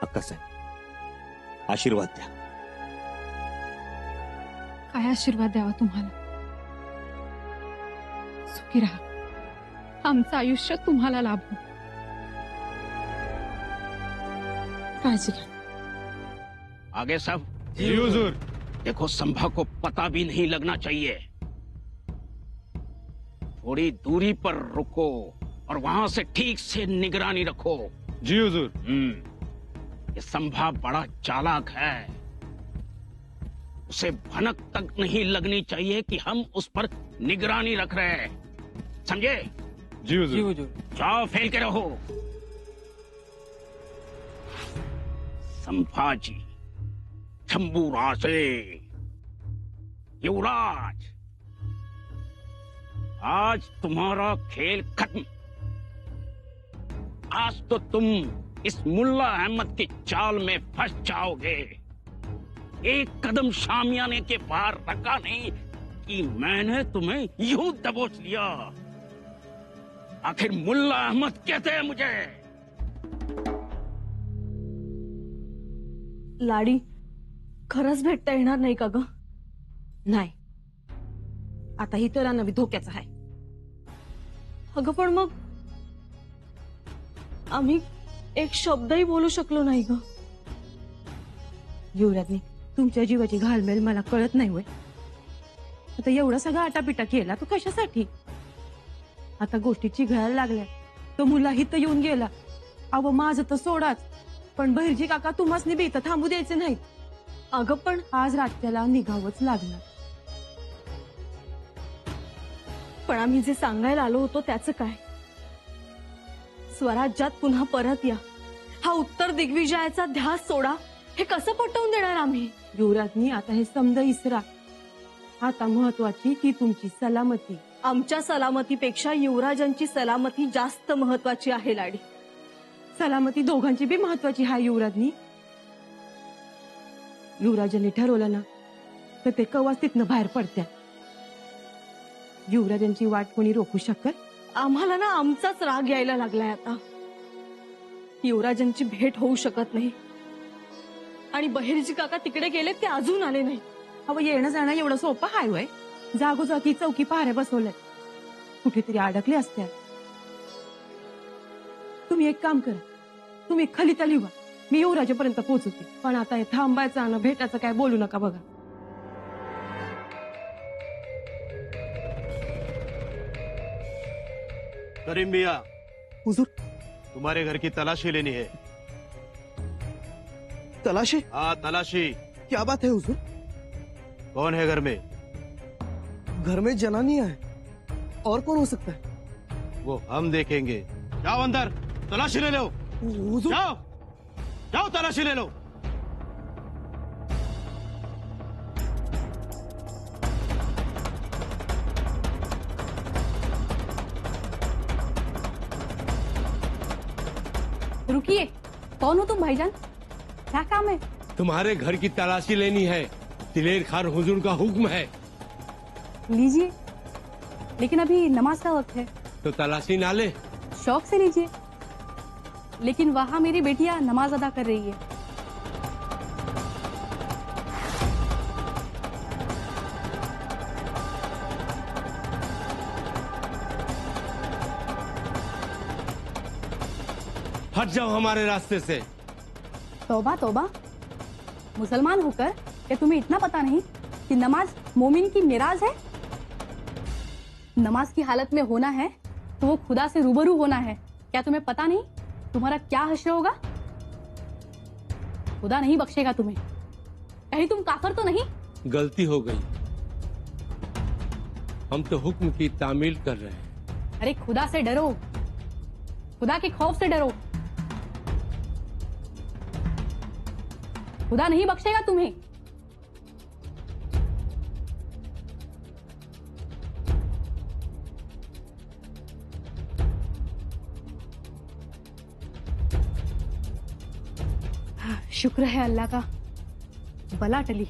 अक्कासाहेब, आशीर्वाद द्या. काय आशीर्वाद द्यावा तुम्हाला? सुखी राहा, आमचं आयुष्य तुम्हाला लाभो. काळजी घ्या. आगे सब. जी हुजूर. देखो, संभा को पता भी नहीं लगना चाहिए. थोड़ी दूरी पर रुको और वहां से ठीक से निगरानी रखो. जी हुजूर. ये संभा बड़ा चालाक है. उसे भनक तक नहीं लगनी चाहिए कि हम उस पर निगरानी रख रहे हैं. समझे? जी हुजूर. जाओ, फेल के रहो. संभाजी, शंभूराजे, युवराज, आज तुम्हारा खेल खत्म. आज तो तुम इस मुल्ला अहमद की चाल में फंस जाओगे. एक कदम शामियाने के बाहर रखा नहीं कि मैंने तुम्हें यूं दबोच लिया. आखिर मुल्ला अहमद कहते हैं मुझे. लाडी, खरंच भेटता येणार नाही का ग? नाही, आता ही तर नवी धोक्याचा आहे. अगं पण मग आम्ही एक शब्दही बोलू शकलो नाही ग. युवराजनी तुमच्या जीवाची घालमेल मला कळत नाही होय. आता एवढा सगळा आटापिटा केला तो कशासाठी? आता गोष्टी चिघळायला लागल्या. तो मुलाही तर येऊन गेला. अव माझं तर सोडाच, पण बहिर्जी काका तुम्हासनी बी इथं थांबू द्यायचे नाहीत. अगं पण आज रात्याला निघावंच लागणार. पण आम्ही जे सांगायला आलो होतो त्याचं काय? स्वराज्यात पुन्हा परत या, हा उत्तर दिग्विजयाचा ध्यास सोडा, हे कसं पटवून देणार आम्ही? युवराजनी आता हे समज इसरा. आता महत्वाची ती तुमची सलामती. आमच्या सलामतीपेक्षा युवराजांची सलामती जास्त महत्वाची आहे लाडी. सलामती दोघांची बी महत्वाची आहे युवराजनी. युवराजांनी ठरवलं ना तर ते कवाच तिथनं बाहेर पडत्या. युवराजांची वाट कोणी रोखू शकत? आम्हाला ना आमचाच राग यायला लागलाय आता. युवराजांची भेट होऊ शकत नाही आणि बहिर्जी काका तिकडे गेले, ते अजून आले नाही. अहो, येणं जाणं एवढं सोपं हाय वय? जागोजागी चौकी पहाऱ्या बसवल्यात, कुठेतरी अडकले असत्या. तुम्ही एक काम करा, तुम्ही खलिता लिहा, मी युवराजापर्यंत पोहोचवते. पण आता हे थांबायचं आणि भेटायचं काय बोलू नका बघा. करीम मिया, हुजूर. तुम्हारे घर की तलाशी लेनी है. तलाशी? हाँ, तलाशी. क्या बात है हुजूर? कौन है घर में? घर में जनानी है, और कौन हो सकता है? वो हम देखेंगे. जाओ अंदर, तलाशी ले लो. हुजूर. जाओ जाओ, तलाशी ले लो. रुकिए, कौन हो तुम भाईजान? क्या काम है? तुम्हारे घर की तलाशी लेनी है. दिलेर खान हुजूर का हुक्म है. लीजिए, लेकिन अभी नमाज का वक्त है. तो तलाशी ना ले? शौक से लीजिए, लेकिन वहाँ मेरी बेटियां नमाज अदा कर रही है. हट जाओ हमारे रास्ते से. तौबा तौबा, मुसलमान होकर क्या तुम्हें इतना पता नहीं कि नमाज मोमिन की मिराज है? नमाज की हालत में होना है तो वो खुदा से रूबरू होना है. क्या तुम्हें पता नहीं तुम्हारा क्या हश्र होगा? खुदा नहीं बख्शेगा तुम्हें. कहीं तुम काफर तो नहीं? गलती हो गई, हम तो हुक्म की तामील कर रहे हैं. अरे खुदा से डरो, खुदा के खौफ से डरो. खुदा नहीं बख्शेगा तुम्हें. शुक्र है अल्लाह का, बला टली.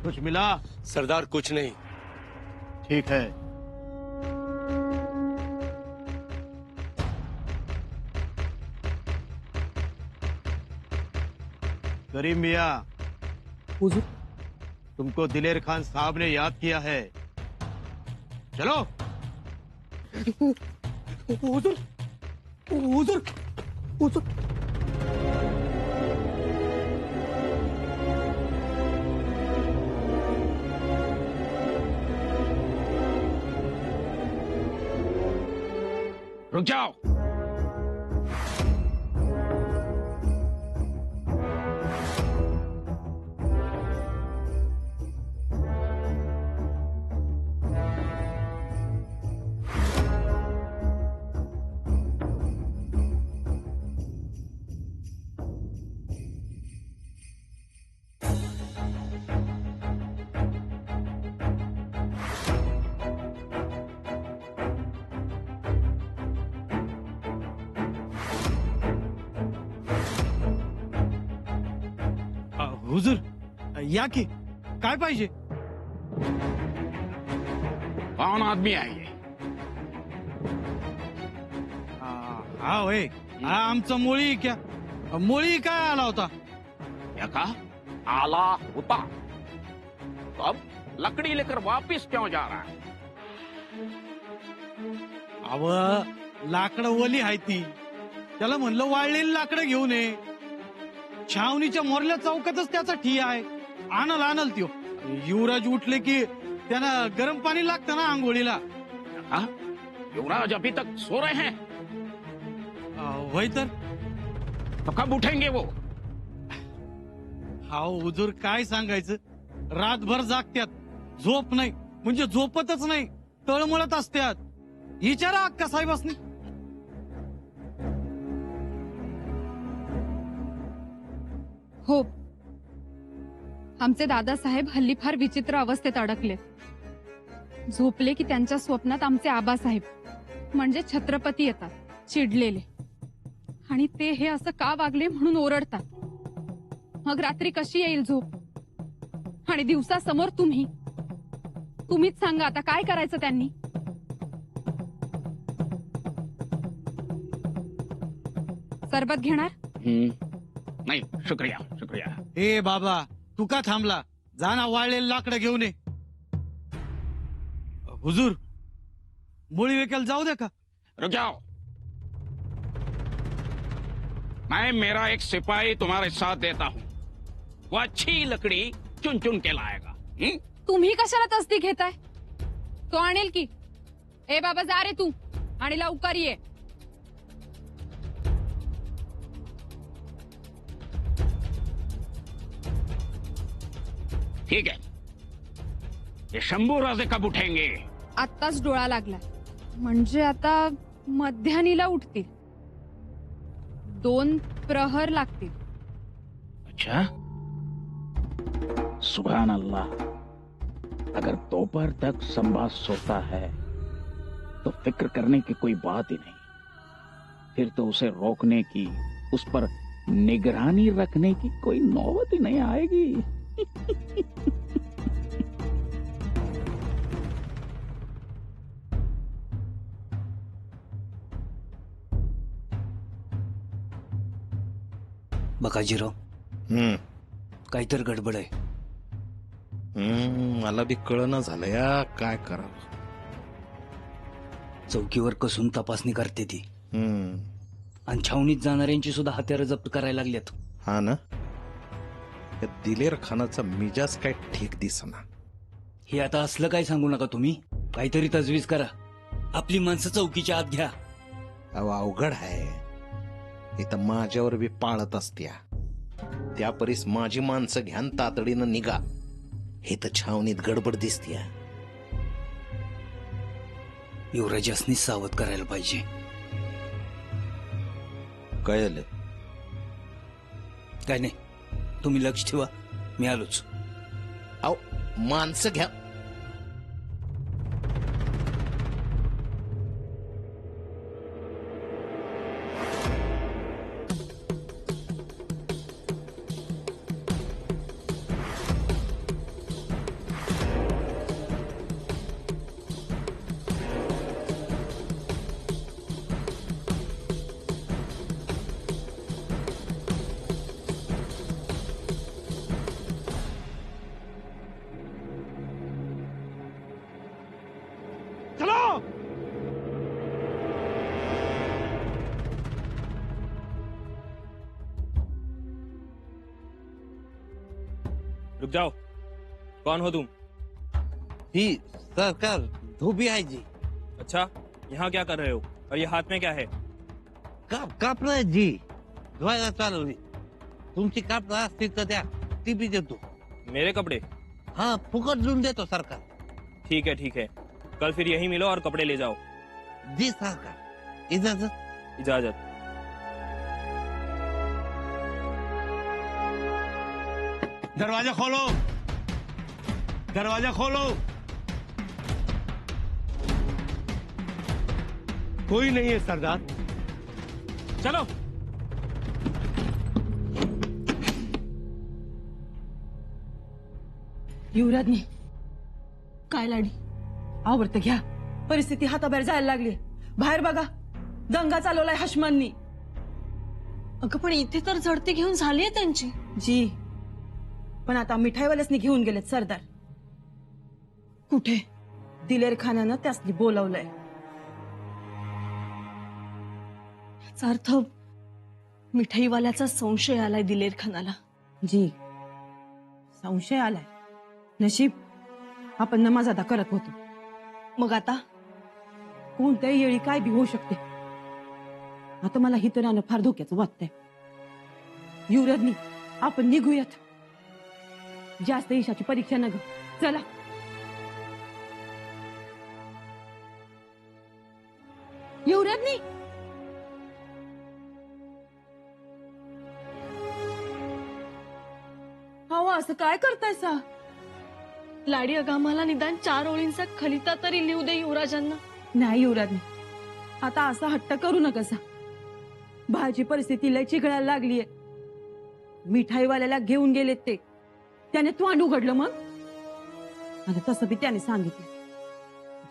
कुछ मिला? सरदार कुछ नहीं. ठीक है. करीम मिया, हुजूर तुमको दिलेर खान साहब ने याद किया है। चलो। हुजूर हुजूर हुजूर रुक जाओ। हुजूर, या की काय पाहिजे? कौन आदमी है ये? हा होय, हा आमचा मोळी क्या? मोळी काय आला होता? क्या कहा? आला होता। तो अब लकड़ी लेकर वापस क्यों जा रहा है? अव लाकडं ओली आहे ती, त्याला म्हणलं वाळलेली लाकडं घेऊन ये. छावणीच्या मोरल्या चौकातच त्याचा ठी आहे. आणल त्यो. युवराज उठले की त्यांना गरम पाणी लागतं ना आंघोळीला. हाँ? युवराज अभी तक सो रहे हैं? वय तर तो कब उठेंगे वो? हा हुजूर, काय सांगायचं, रातभर जागत्यात, झोप नाही, म्हणजे झोपतच नाही, तळमळत असत्यात. विचारा अक्का साहेबासनी. हो, आमचे दादासाहेब हल्ली फार विचित्र अवस्थेत अडकले. झोपले की त्यांच्या स्वप्नात आमचे आबासाहेब म्हणजे छत्रपती येतात, चिडलेले, आणि ते हे असं का वागले म्हणून ओरडतात. मग रात्री कशी येईल झोप? आणि दिवसा समोर तुम्हीच सांगा आता काय करायचं त्यांनी? सरबत घेणार? नहीं, शुक्रिया शुक्रिया। ए बाबा, तू का थांबला? जा ना, वाळलेलं लाकडं घेऊन ये. हुजूर, मुळी विकायला जाऊ दे का? रुक जाओ। मैं मेरा एक सिपाही तुम्हारे साथ देता हूँ, वो अच्छी लकड़ी चुन चुन के लाएगा। तुम्ही कशाला तसदी घेताय? तो आणेल की. ए बाबा, जा रे तू आणि लवकर ये. ठीक है, ये शंभू राजे कब उठेंगे? आत्ताच डोळा लागलाय, म्हणजे आता मध्यानीला उठतील. 2 प्रहर लागतील. अच्छा, सुभान अल्लाह। अगर दोपहर तक संभा सोता है तो फिक्र करने की कोई बात ही नहीं। फिर तो उसे रोकने की, उस पर निगरानी रखने की कोई नौबत ही नहीं आएगी। बकाजीराव, काहीतरी गडबड आहे. मला बी कळना झालं या, काय करावं. चौकीवर कसून तपासणी करते ती, आणि छावणीत जाणाऱ्यांची सुद्धा हत्यारं जप्त करायला लागल्यात. हा ना, या दिलेर खानाचा मिजाज काय ठीक दिसना. हे आता असलं काय सांगू नका तुम्ही. काहीतरी तजवीज करा. आपली माणसं चौकीच्या आत घ्या. अहो, अवघड आहे. इथं माझ्यावर बी पाळत असत्या. त्या परीस माझी माणसं घ्यान तातडीनं निघा. हे तर छावणीत गडबड दिसत्या. युवराजासनी सावध करायला पाहिजे. कळलं? काय नाही, तुम्ही लक्ष ठेवा, मी आलोच. अहो, माणसं घ्या. रुक जाओ, कौन हो तुम? जी सरकार, धोबी आहे जी. अच्छा, यहाँ क्या कर रहे हो और ये हाथ में क्या है? कापड जी, धुवायला चालवली. तुमची कापड असतील तर द्या, ती बी देतो. मेरे कपड़े? हा, फुकट देऊन देतो सरकार. ठीक है, कल फिर यहीं मिलो और कपड़े ले जाओ. जी सरकार, इजाजत. इजाजत. दरवाजा खोलो, दरवाजा खोलो. कोई नहीं है सरदार. चलो. युवराजनी काय लाडी? आवडतं घ्या. परिस्थिती हाताबाहेर जायला लागली. बाहेर बघा, दंगा चालवलाय हशमांनी. अगं पण इथे तर झडती घेऊन झालीये त्यांची. जी, पण आता मिठाईवाल्यासनी घेऊन गेलेत सरदार. कुठे? दिलेर खानानं त्यासनी बोलावलंय. याचा अर्थ मिठाईवाल्याचा संशय आलाय दिलेर खानाला. जी, संशय आलाय. नशीब आपण नमाज अदा करत होतो. मग आता कोणत्याही वेळी काय बी होऊ शकते. आता मला हिथं राहणं फार धोक्याचं वाटतंय. युवराजनी आपण निघूयात. जास्त यशाची परीक्षा नग. चला. युवराजनी अहो असं काय करतायसा? लाडी, अगं आम्हाला निदान 4 ओळींचा खलिता तरी लिहू दे युवराजांना. नाही युवराजनी, आता असा हट्ट करू नका. भाजी परिस्थिती लय चिघळायला लागलीये. मिठाईवाल्याला घेऊन गेलेत ते. त्याने तोंड उघडलं. मग आणि तसं बी त्याने सांगितलं,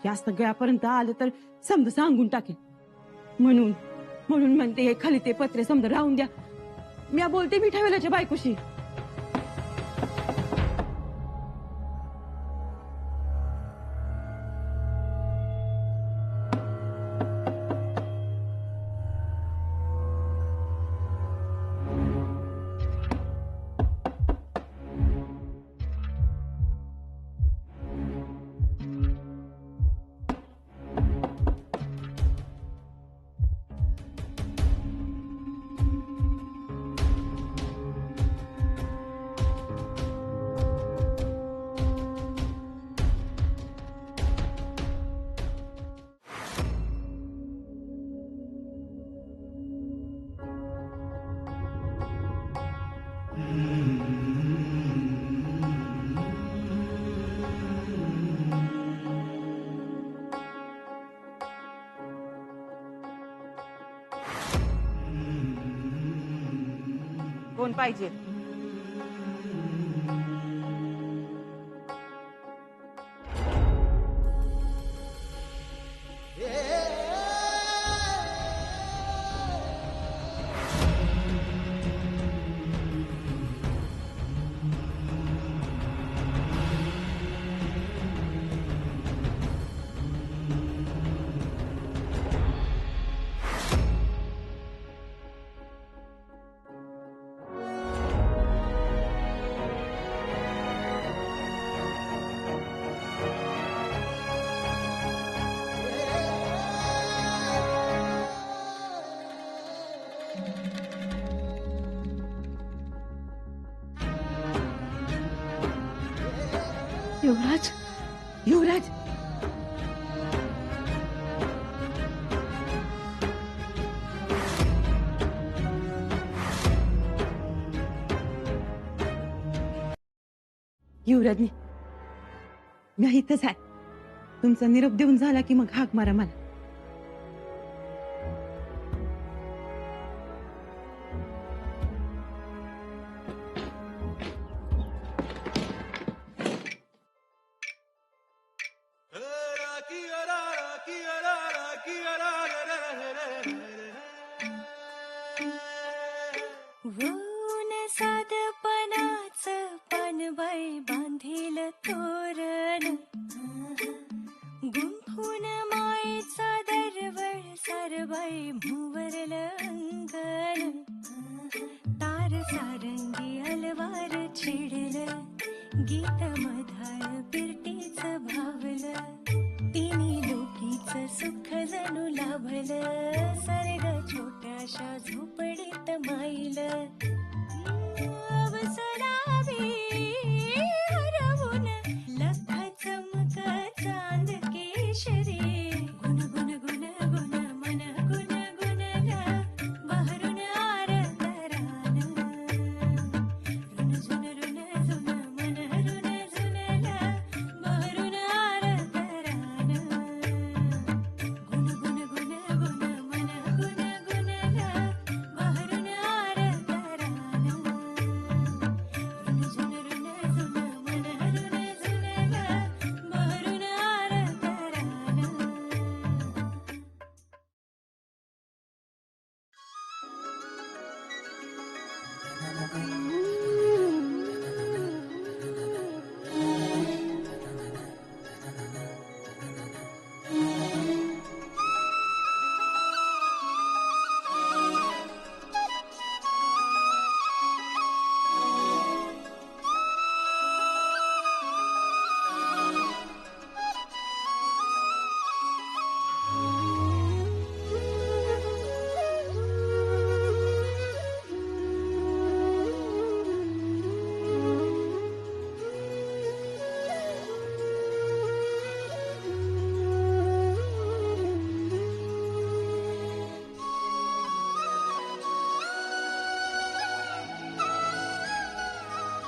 जास्त गळ्यापर्यंत आलं तर समज सांगून टाकेल. म्हणून म्हणते हे खाली ते पत्रे समजा राहून द्या. मी बोलते मिठाईवाल्याच्या बायकोशी. कोण पाहिजे? युवराज, युवराज युवराजनी मी इथंच आहे. तुमचा निरोप देऊन झाला की मग हाक मारा मला. ऊन साधपणाच पानबाई बांधील तोरण, गुंफून मायेचा दरवळ सारबाई भुवरल अंगण, तार सारंगी अलवार छिडल गीत मधाळ पिरटीच भावलं तिन्ही लोकीच सुख जणू लाभलं सर्ग छोट्याशा झोपडीत माईलं अवसरावी हरवून लख चमक चांद केशरी गुण गुण गुण गुण मन गुण गुणला बहरून आरत रान रुन झुन रुन झुन मन रुन झुनला बहरून आरत रान गुण गुण गुण गुण मन गुण गुणला बहरून आरत रान रुन झुन रुन झुन मन रुन झुनला बहरून आरत रान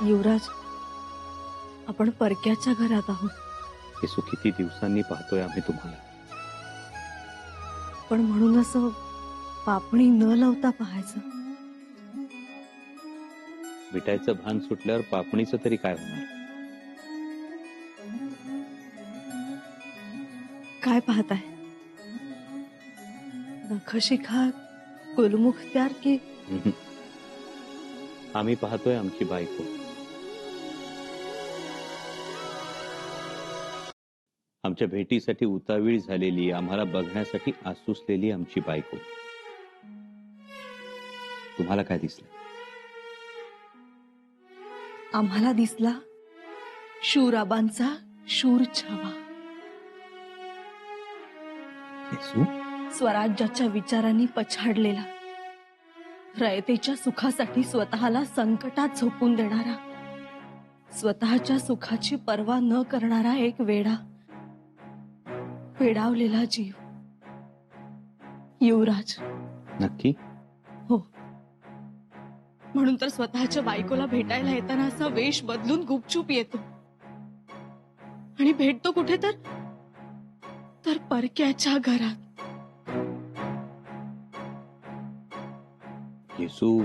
युवराज, आपण परक्याच्या घरात आहोत. येसू किती दिवसांनी पाहतोय आम्ही तुम्हाला. पण म्हणून असं पापणी न लावता पाहायचं. मिठाईचं भान सुटल्यावर पापणीचं तरी काय होणार? काय पाहताय? नखशिखा गुलमुखत्यार की आम्ही पाहतोय आमची बायको. आमच्या भेटीसाठी उतावीळ झालेली, आम्हाला बघण्यासाठी आसुसलेली आमची बायको. तुम्हाला काय दिसलं? आम्हाला दिसला शूराबांचा शूर छावा. स्वराज्याच्या विचारांनी पछाडलेला, रयतेच्या सुखासाठी स्वतःला संकटात झोकून देणारा, स्वतःच्या सुखाची पर्वा न करणारा एक वेडा, वेडावलेला जीव. युवराज. नक्की? हो. म्हणून तर स्वतःच्या बायकोला भेटायला येताना असा वेश बदलून गुपचूप येतो. आणि भेटतो कुठे तर परक्याच्या घरात. येसू,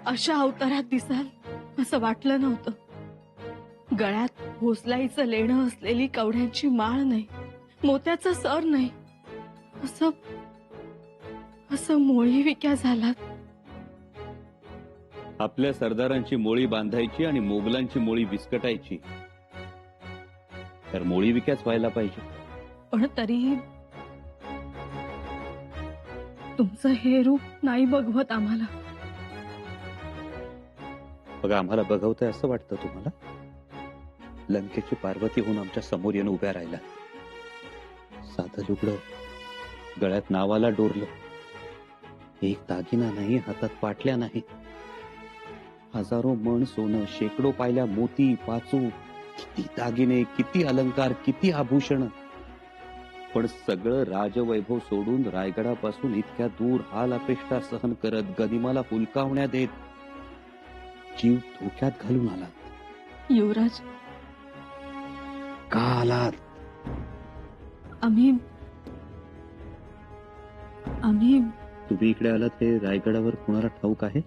अशा अवतारात दिसाल असं वाटलं नव्हतं. गळ्यात भोसलाईचं लेणं असलेली कवड्यांची माळ नाही, मोत्याचा सर नाही, असं असं मोळी विक्या झालात. आपल्या सरदारांची मोळी बांधायची आणि मोगलांची मोळी विस्कटायची, तर मोळी विक्याच व्हायला पाहिजे. पण तरीही तुमचं हे रूप नाही बघवत आम्हाला. बघा, आम्हाला बघवतंय असं वाटतं तुम्हाला? लंकेची पार्वती होऊन आमच्या समोर येऊन उभ्या राहिला. साधं लुगडं, गळ्यात नावाला डोरलं, एक दागिना नाही, हातात पाटल्या नाही, हजारो मण सोनं, शेकडो पायल्या मोती पाचू, किती दागिने, किती अलंकार, किती आभूषण. पण सगळं राजवैभव सोडून रायगडापासून इतक्या दूर हाल अपेष्टा सहन करत, गनिमाला हुलकावण्या देत जीव धोक्यात घालून आला. युवराज, का आलात? आम्ही तुम्ही इकडे आलात हे रायगडावर कुणाला ठाऊक आहे?